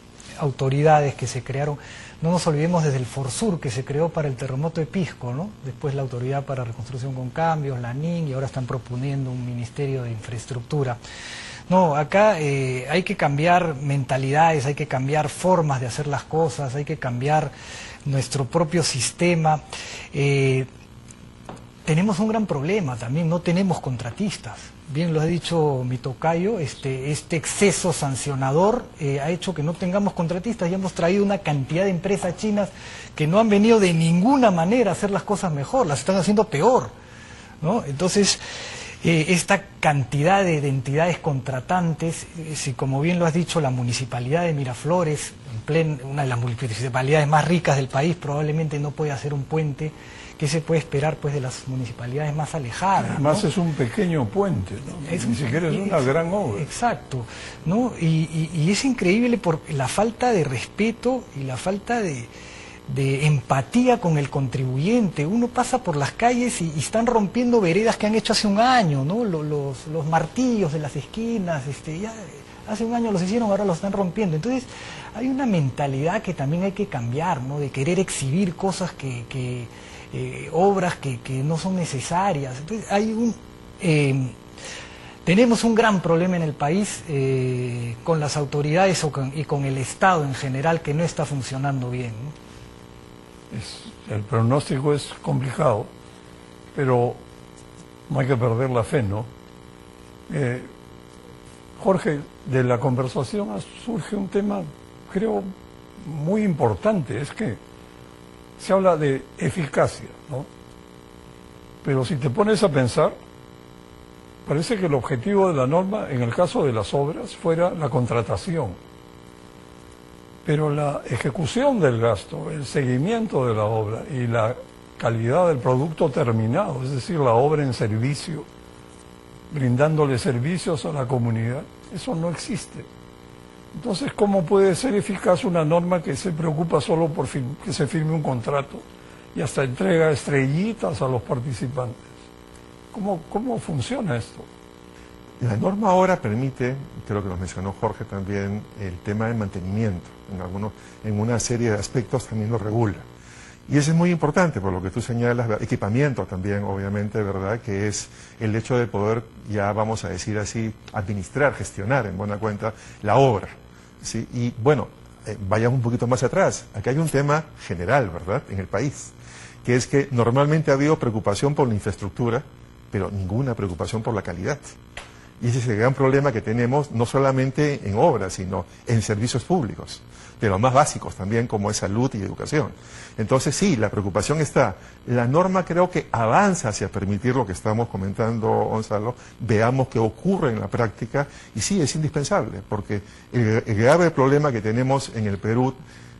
autoridades que se crearon. No nos olvidemos desde el Forsur, que se creó para el terremoto de Pisco, ¿no? Después la Autoridad para Reconstrucción con Cambios, la ANIN, y ahora están proponiendo un Ministerio de Infraestructura. No, acá hay que cambiar mentalidades, hay que cambiar formas de hacer las cosas, hay que cambiar nuestro propio sistema. Tenemos un gran problema también, no tenemos contratistas. Bien lo ha dicho mi tocayo, este exceso sancionador ha hecho que no tengamos contratistas y hemos traído una cantidad de empresas chinas que no han venido de ninguna manera a hacer las cosas mejor, las están haciendo peor, ¿no? Entonces, esta cantidad de entidades contratantes, si como bien lo has dicho, la Municipalidad de Miraflores, una de las municipalidades más ricas del país, probablemente no puede hacer un puente. ¿Qué se puede esperar pues de las municipalidades más alejadas? Además, ¿no? Es un pequeño puente, ¿no? Ni siquiera es una gran obra. Exacto, ¿no? Y es increíble por la falta de respeto y la falta de empatía con el contribuyente. Uno pasa por las calles y están rompiendo veredas que han hecho hace un año, ¿no? Los martillos de las esquinas, ya hace un año los hicieron, ahora los están rompiendo. Entonces hay una mentalidad que también hay que cambiar, ¿no? De querer exhibir cosas obras que no son necesarias. Entonces tenemos un gran problema en el país con las autoridades y con el Estado en general, que no está funcionando bien, ¿no? El pronóstico es complicado, pero no hay que perder la fe, ¿no? Jorge, de la conversación surge un tema, creo, muy importante, es que se habla de eficacia, ¿no? Pero si te pones a pensar, parece que el objetivo de la norma, en el caso de las obras, fuera la contratación. Pero la ejecución del gasto, el seguimiento de la obra y la calidad del producto terminado, es decir, la obra en servicio, brindándole servicios a la comunidad, eso no existe. Entonces, ¿cómo puede ser eficaz una norma que se preocupa solo por que se firme un contrato y hasta entrega estrellitas a los participantes? ¿Cómo funciona esto? La norma ahora permite, creo que lo mencionó Jorge también, el tema del mantenimiento. En una serie de aspectos también lo regula. Y eso es muy importante, por lo que tú señalas, equipamiento también, obviamente, ¿verdad? Que es el hecho de poder, ya vamos a decir así, administrar, gestionar en buena cuenta la obra, ¿sí? Y bueno, vayamos un poquito más atrás. Aquí hay un tema general, ¿verdad?, en el país, que es que normalmente ha habido preocupación por la infraestructura, pero ninguna preocupación por la calidad. Y ese es el gran problema que tenemos, no solamente en obras, sino en servicios públicos, de los más básicos también, como es salud y educación. Entonces sí, la preocupación está. La norma creo que avanza hacia permitir lo que estamos comentando, Gonzalo, veamos qué ocurre en la práctica, y sí, es indispensable, porque el grave problema que tenemos en el Perú,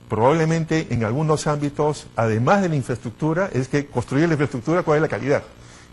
probablemente en algunos ámbitos, además de la infraestructura, es que construir la infraestructura, ¿cuál es la calidad?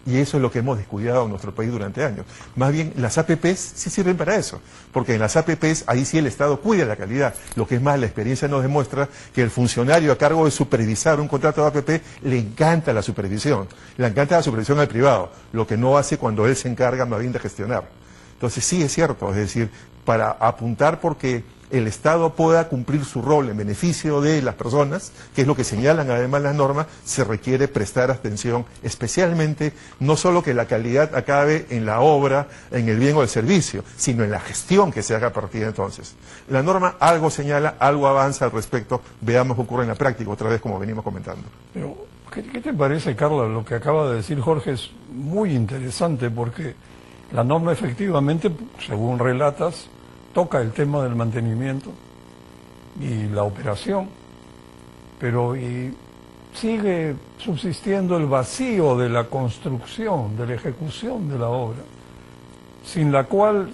Y eso es lo que hemos descuidado en nuestro país durante años. Más bien, las APPs sí sirven para eso, porque en las APPs ahí sí el Estado cuida la calidad. Lo que es más, la experiencia nos demuestra que el funcionario a cargo de supervisar un contrato de APP le encanta la supervisión, le encanta la supervisión al privado, lo que no hace cuando él se encarga más bien de gestionar. Entonces sí es cierto, es decir, para apuntar porque el Estado pueda cumplir su rol en beneficio de las personas, que es lo que señalan además las normas, se requiere prestar atención, especialmente no solo que la calidad acabe en la obra, en el bien o el servicio, sino en la gestión que se haga a partir de entonces. La norma algo señala, algo avanza al respecto, veamos qué ocurre en la práctica, otra vez como venimos comentando. Pero, ¿qué te parece, Carla? Lo que acaba de decir Jorge es muy interesante, porque la norma efectivamente, según relatas, toca el tema del mantenimiento y la operación, pero sigue subsistiendo el vacío de la construcción, de la ejecución de la obra, sin la cual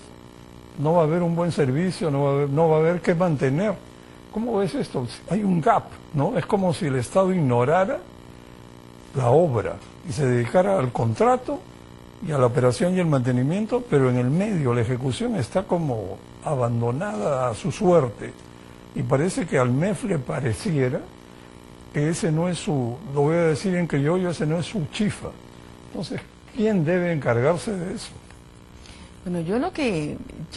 no va a haber un buen servicio, no va a haber que mantener. ¿Cómo ves esto? Hay un gap, ¿no? Es como si el Estado ignorara la obra y se dedicara al contrato y a la operación y el mantenimiento, pero en el medio la ejecución está como abandonada a su suerte. Y parece que al MEF le pareciera que ese no es su, lo voy a decir en criollo, ese no es su chifa. Entonces, ¿quién debe encargarse de eso? Bueno, yo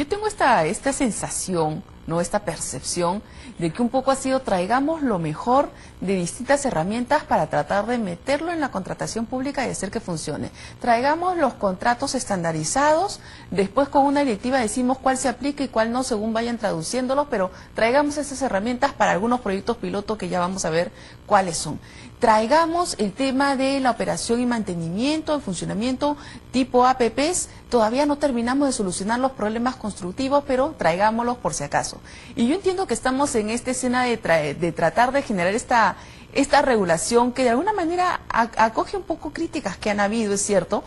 tengo esta sensación, ¿no? Esta percepción de que un poco ha sido traigamos lo mejor de distintas herramientas para tratar de meterlo en la contratación pública y hacer que funcione. Traigamos los contratos estandarizados, después con una directiva decimos cuál se aplica y cuál no según vayan traduciéndolos, pero traigamos esas herramientas para algunos proyectos piloto que ya vamos a ver cuáles son. Traigamos el tema de la operación y mantenimiento, el funcionamiento tipo APPs, todavía no terminamos de solucionar los problemas constructivos, pero traigámoslos por si acaso. Y yo entiendo que estamos en esta escena de tratar de generar esta regulación que de alguna manera acoge un poco críticas que han habido, es cierto,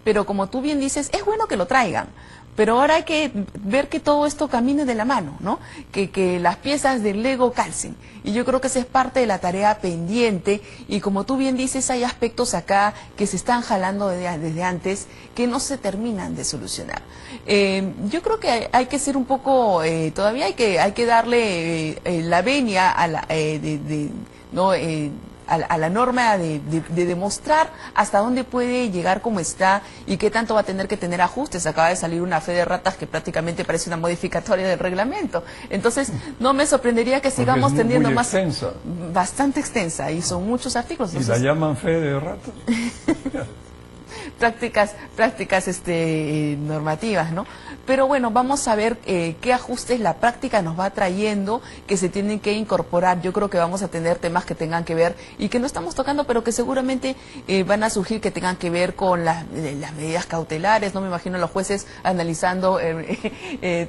pero como tú bien dices, es bueno que lo traigan. Pero ahora hay que ver que todo esto camine de la mano, ¿no? Que las piezas del Lego calcen. Y yo creo que esa es parte de la tarea pendiente. Y como tú bien dices, hay aspectos acá que se están jalando desde antes que no se terminan de solucionar. Yo creo que hay que ser un poco, todavía hay que darle la venia a la, ¿no? A la norma de demostrar hasta dónde puede llegar como está y qué tanto va a tener que tener ajustes. Acaba de salir una fe de ratas que prácticamente parece una modificatoria del reglamento. Entonces, no me sorprendería que sigamos teniendo más... extensa. Bastante extensa, y son muchos artículos. ¿Y la llaman fe de ratas? prácticas normativas, ¿no? Pero bueno, vamos a ver qué ajustes la práctica nos va trayendo, que se tienen que incorporar. Yo creo que vamos a tener temas que tengan que ver y que no estamos tocando, pero que seguramente van a surgir, que tengan que ver con las medidas cautelares. No me imagino a los jueces analizando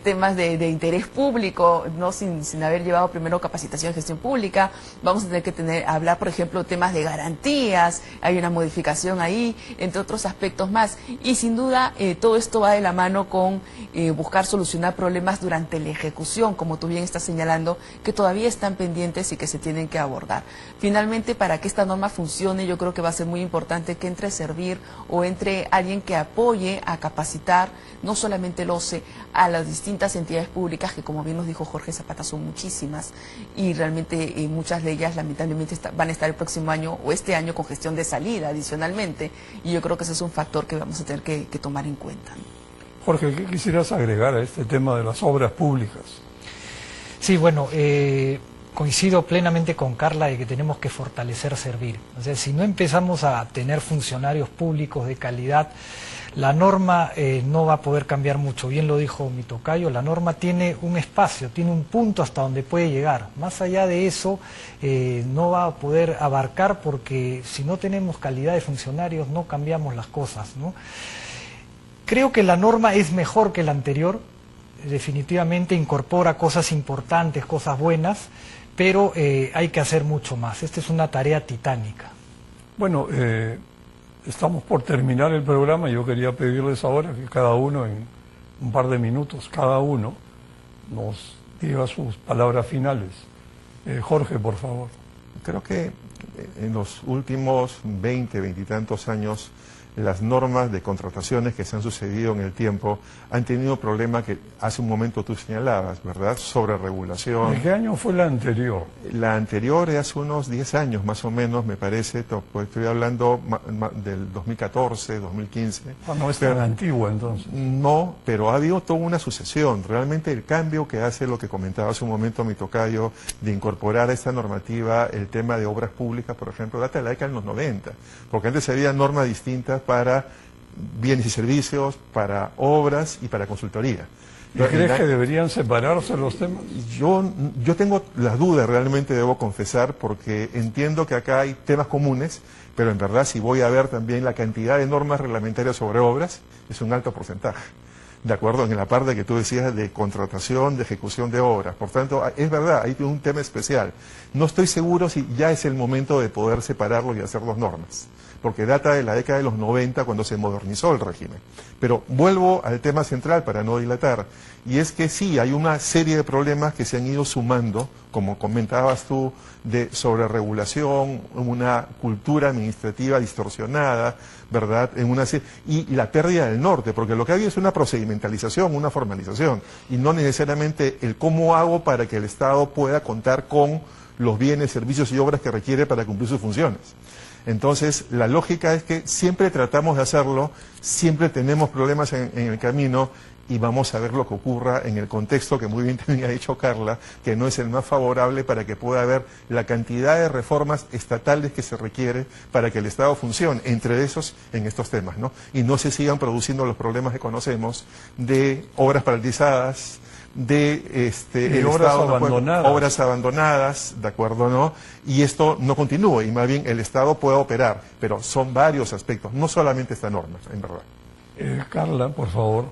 temas de interés público, no sin haber llevado primero capacitación en gestión pública. Vamos a tener que hablar, por ejemplo, temas de garantías. Hay una modificación ahí, entre otros aspectos más. Y sin duda, todo esto va de la mano con buscar solucionar problemas durante la ejecución, como tú bien estás señalando, que todavía están pendientes y que se tienen que abordar. Finalmente, para que esta norma funcione, yo creo que va a ser muy importante que entre servir o entre alguien que apoye a capacitar, no solamente el OCE, a las distintas entidades públicas, que como bien nos dijo Jorge Zapata, son muchísimas, y realmente muchas de ellas lamentablemente van a estar el próximo año o este año con gestión de salida adicionalmente, y yo creo que ese es un factor que vamos a tener que tomar en cuenta. Jorge, ¿qué quisieras agregar a este tema de las obras públicas? Sí, bueno, coincido plenamente con Carla de que tenemos que fortalecer servir. O sea, si no empezamos a tener funcionarios públicos de calidad, la norma no va a poder cambiar mucho. Bien lo dijo mi tocayo, la norma tiene un espacio, tiene un punto hasta donde puede llegar. Más allá de eso, no va a poder abarcar, porque si no tenemos calidad de funcionarios no cambiamos las cosas, ¿no? Creo que la norma es mejor que la anterior, definitivamente incorpora cosas importantes, cosas buenas, pero hay que hacer mucho más. Esta es una tarea titánica. Bueno, estamos por terminar el programa y yo quería pedirles ahora que cada uno, en un par de minutos, cada uno nos diga sus palabras finales. Jorge, por favor. Creo que en los últimos 20 y tantos años, las normas de contrataciones que se han sucedido en el tiempo han tenido problemas que hace un momento tú señalabas, ¿verdad? Sobre regulación. ¿De qué año fue la anterior? La anterior es hace unos 10 años más o menos, me parece, pues estoy hablando del 2014, 2015. Ah, no es tan antigua entonces. No, pero ha habido toda una sucesión. Realmente el cambio que hace, lo que comentaba hace un momento mi tocayo, de incorporar a esta normativa el tema de obras públicas, por ejemplo, data de la década de los 90, porque antes había normas distintas para bienes y servicios, para obras y para consultoría. ¿Y crees que deberían separarse los temas? Yo tengo las dudas, realmente debo confesar, porque entiendo que acá hay temas comunes, pero en verdad si voy a ver también la cantidad de normas reglamentarias sobre obras, es un alto porcentaje. de acuerdo en la parte que tú decías de contratación, de ejecución de obras. Por tanto, es verdad, hay un tema especial. No estoy seguro si ya es el momento de poder separarlo y hacer dos normas, porque data de la década de los 90 cuando se modernizó el régimen. Pero vuelvo al tema central para no dilatar, y es que sí, hay una serie de problemas que se han ido sumando, como comentabas tú, de sobreregulación, una cultura administrativa distorsionada, ¿verdad? Y la pérdida del norte, porque lo que hay es una procedimentalización, una formalización, y no necesariamente el cómo hago para que el Estado pueda contar con los bienes, servicios y obras que requiere para cumplir sus funciones. Entonces, la lógica es que siempre tratamos de hacerlo, siempre tenemos problemas en el camino y vamos a ver lo que ocurra en el contexto que muy bien también ha dicho Carla, que no es el más favorable para que pueda haber la cantidad de reformas estatales que se requiere para que el Estado funcione, entre esos en estos temas, ¿no? Y no se sigan produciendo los problemas que conocemos de obras paralizadas, de obras abandonadas, ¿de acuerdo, no? Y esto no continúa, y más bien el Estado puede operar, pero son varios aspectos, no solamente esta norma, en verdad. Carla, por favor.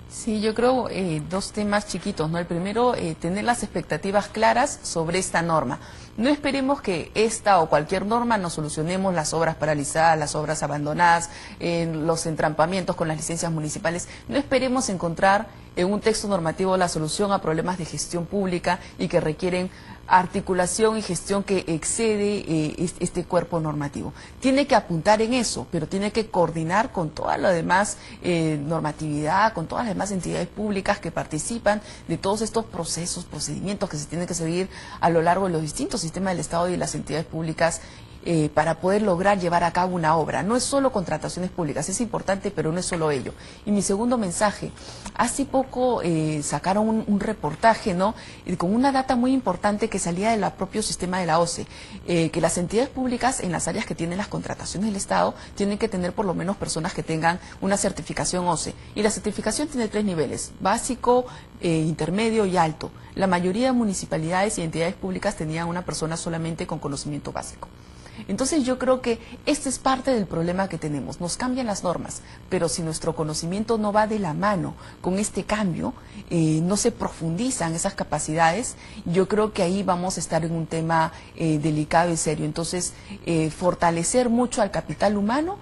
Sí, yo creo dos temas chiquitos, ¿no? El primero, tener las expectativas claras sobre esta norma. No esperemos que esta o cualquier norma nos solucionemos las obras paralizadas, las obras abandonadas, los entrampamientos con las licencias municipales. No esperemos encontrar en un texto normativo la solución a problemas de gestión pública y que requieren articulación y gestión que excede este cuerpo normativo. Tiene que apuntar en eso, pero tiene que coordinar con toda la demás normatividad, con todas las demás entidades públicas que participan de todos estos procesos, procedimientos que se tienen que seguir a lo largo de los distintos sistemas del Estado y de las entidades públicas para poder lograr llevar a cabo una obra. No es solo contrataciones públicas, es importante, pero no es solo ello. Y mi segundo mensaje, hace poco sacaron un reportaje, ¿no?, con una data muy importante que salía del propio sistema de la OCE, que las entidades públicas en las áreas que tienen las contrataciones del Estado tienen que tener por lo menos personas que tengan una certificación OCE. Y la certificación tiene 3 niveles, básico, intermedio y alto. La mayoría de municipalidades y entidades públicas tenían una persona solamente con conocimiento básico. Entonces yo creo que este es parte del problema que tenemos. Nos cambian las normas, pero si nuestro conocimiento no va de la mano con este cambio, no se profundizan esas capacidades, yo creo que ahí vamos a estar en un tema delicado y serio. Entonces, fortalecer mucho al capital humano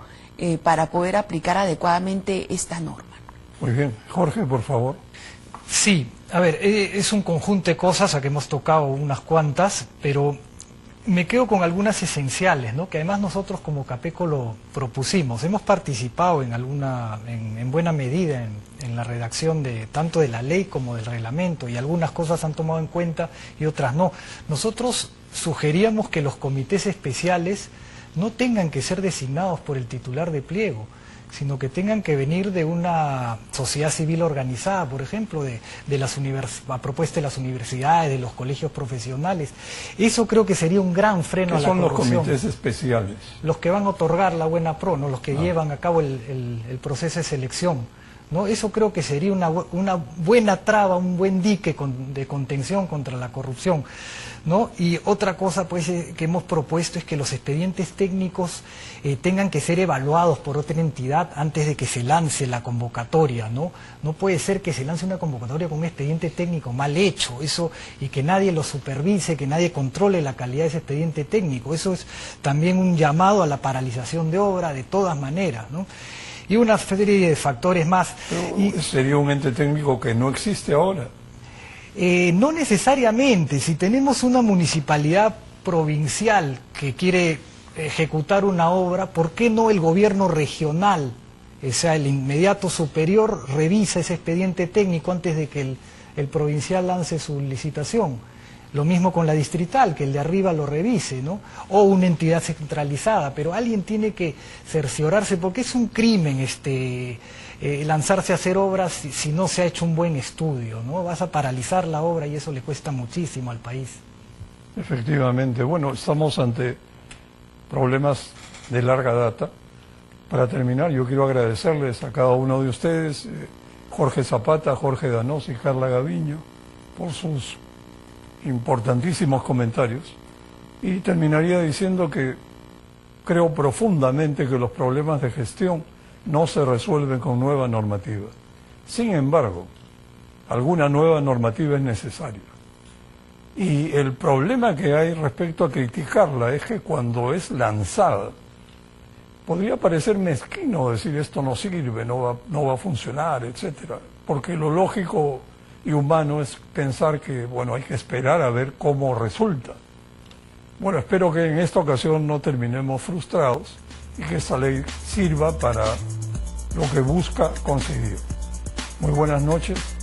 para poder aplicar adecuadamente esta norma. Muy bien. Jorge, por favor. Sí, a ver, es un conjunto de cosas, a que hemos tocado unas cuantas, pero me quedo con algunas esenciales, ¿no?, que además nosotros como Capeco lo propusimos. Hemos participado en buena medida en la redacción tanto de la ley como del reglamento, y algunas cosas han tomado en cuenta y otras no. Nosotros sugeríamos que los comités especiales no tengan que ser designados por el titular de pliego, sino que tengan que venir de una sociedad civil organizada, por ejemplo, a propuesta de las universidades, de los colegios profesionales. Eso creo que sería un gran freno a la corrupción. ¿Qué son los comités especiales? Los que van a otorgar la buena pro, ¿no?, los que llevan a cabo el proceso de selección, ¿no? Eso creo que sería una buena traba, un buen dique de contención contra la corrupción, ¿no? Y otra cosa, pues, que hemos propuesto es que los expedientes técnicos tengan que ser evaluados por otra entidad antes de que se lance la convocatoria, ¿no? No puede ser que se lance una convocatoria con un expediente técnico mal hecho, eso, y que nadie lo supervise, que nadie controle la calidad de ese expediente técnico. Eso es también un llamado a la paralización de obra de todas maneras, ¿no? Y una serie de factores más. Sería un ente técnico que no existe ahora. No necesariamente. Si tenemos una municipalidad provincial que quiere ejecutar una obra, ¿por qué no el gobierno regional, o sea, el inmediato superior, revisa ese expediente técnico antes de que el provincial lance su licitación? Lo mismo con la distrital, que el de arriba lo revise, ¿no? O una entidad centralizada, pero alguien tiene que cerciorarse, porque es un crimen lanzarse a hacer obras si no se ha hecho un buen estudio, ¿no? Vas a paralizar la obra y eso le cuesta muchísimo al país. Efectivamente. Bueno, estamos ante problemas de larga data. Para terminar, yo quiero agradecerles a cada uno de ustedes, Jorge Zapata, Jorge Danós y Carla Gaviño, por sus importantísimos comentarios, y terminaría diciendo que creo profundamente que los problemas de gestión no se resuelven con nueva normativa, Sin embargo, alguna nueva normativa es necesaria. Y el problema que hay respecto a criticarla es que cuando es lanzada, podría parecer mezquino decir esto no sirve, no va a funcionar, etcétera, porque lo lógico y humano es pensar que, bueno, hay que esperar a ver cómo resulta. Bueno, espero que en esta ocasión no terminemos frustrados y que esta ley sirva para lo que busca conseguir. Muy buenas noches.